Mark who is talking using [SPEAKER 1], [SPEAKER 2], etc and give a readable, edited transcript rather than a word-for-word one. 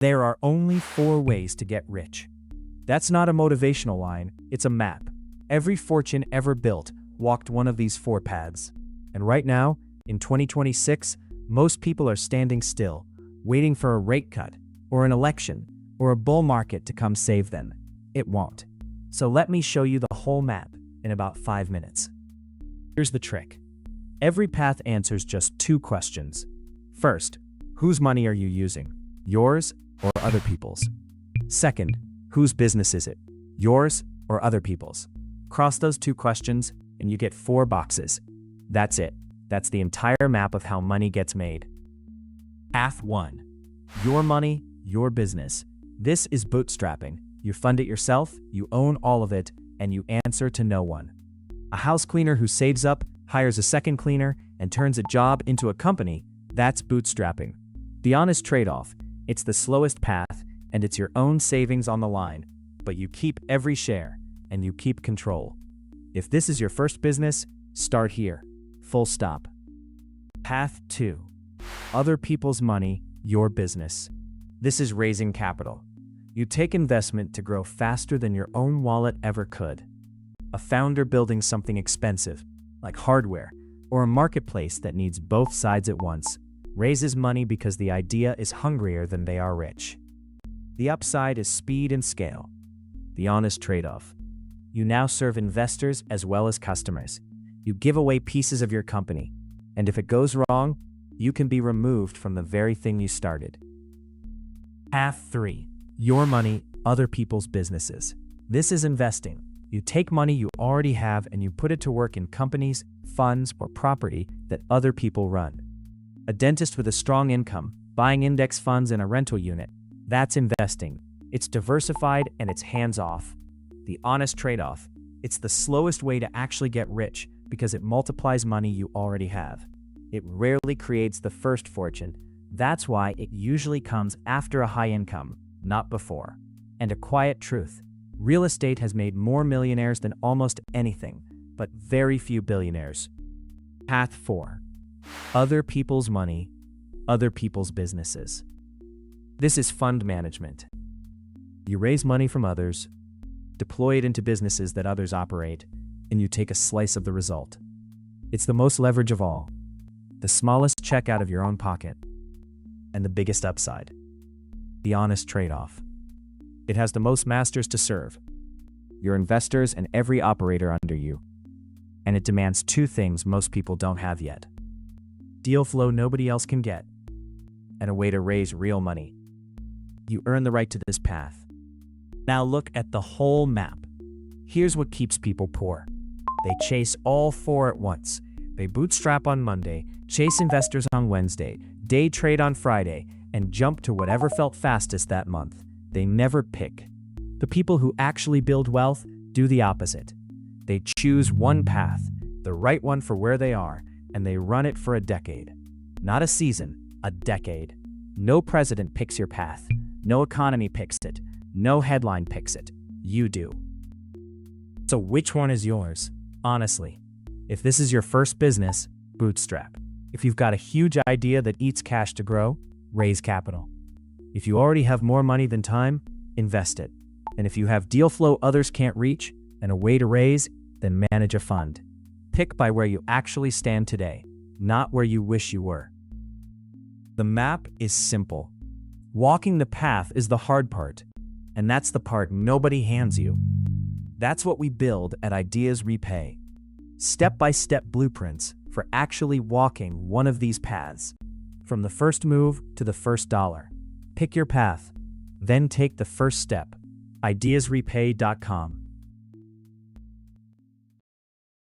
[SPEAKER 1] There are only 4 ways to get rich. That's not a motivational line, it's a map. Every fortune ever built walked one of these 4 paths. And right now, in 2026, most people are standing still, waiting for a rate cut, or an election, or a bull market to come save them. It won't. So let me show you the whole map in about 5 minutes. Here's the trick. Every path answers just 2 questions. First, whose money are you using? Yours or other people's? Second, whose business is it? Yours or other people's? Cross those 2 questions and you get 4 boxes. That's it. That's the entire map of how money gets made. Path 1. Your money, your business. This is bootstrapping. You fund it yourself, you own all of it, and you answer to no one. A house cleaner who saves up, hires a second cleaner, and turns a job into a company, that's bootstrapping. The honest trade-off, it's the slowest path, and it's your own savings on the line, but you keep every share, and you keep control. If this is your first business, start here. Full stop. Path 2. Other people's money, your business. This is raising capital. You take investment to grow faster than your own wallet ever could. A founder building something expensive, like hardware, or a marketplace that needs both sides at once, raises money because the idea is hungrier than they are rich. The upside is speed and scale. The honest trade-off. You now serve investors as well as customers. You give away pieces of your company, and if it goes wrong, you can be removed from the very thing you started. Path 3. Your money, other people's businesses. This is investing. You take money you already have and you put it to work in companies, funds, or property that other people run. A dentist with a strong income, buying index funds in a rental unit. That's investing. It's diversified and it's hands-off. The honest trade-off. It's the slowest way to actually get rich because it multiplies money you already have. It rarely creates the first fortune. That's why it usually comes after a high income, not before. And a quiet truth. Real estate has made more millionaires than almost anything, but very few billionaires. Path 4. Other people's money, other people's businesses. This is fund management. You raise money from others, deploy it into businesses that others operate, and you take a slice of the result. It's the most leverage of all. The smallest check out of your own pocket, and the biggest upside. The honest trade-off. It has the most masters to serve, your investors and every operator under you. And it demands 2 things most people don't have yet. Deal flow nobody else can get, and a way to raise real money. You earn the right to this path. Now look at the whole map. Here's what keeps people poor. They chase all 4 at once. They bootstrap on Monday, chase investors on Wednesday, day trade on Friday, and jump to whatever felt fastest that month. They never pick. The people who actually build wealth do the opposite. They choose one path, the right one for where they are, and they run it for a decade. Not a season, a decade. No president picks your path. No economy picks it. No headline picks it. You do. So which one is yours? Honestly, if this is your first business, bootstrap. If you've got a huge idea that eats cash to grow, raise capital. If you already have more money than time, invest it. And if you have deal flow others can't reach and a way to raise, then manage a fund. Pick by where you actually stand today, not where you wish you were. The map is simple. Walking the path is the hard part, and that's the part nobody hands you. That's what we build at Ideas Repay. Step-by-step blueprints for actually walking one of these paths. From the first move to the first dollar. Pick your path, then take the first step. ideasrepay.com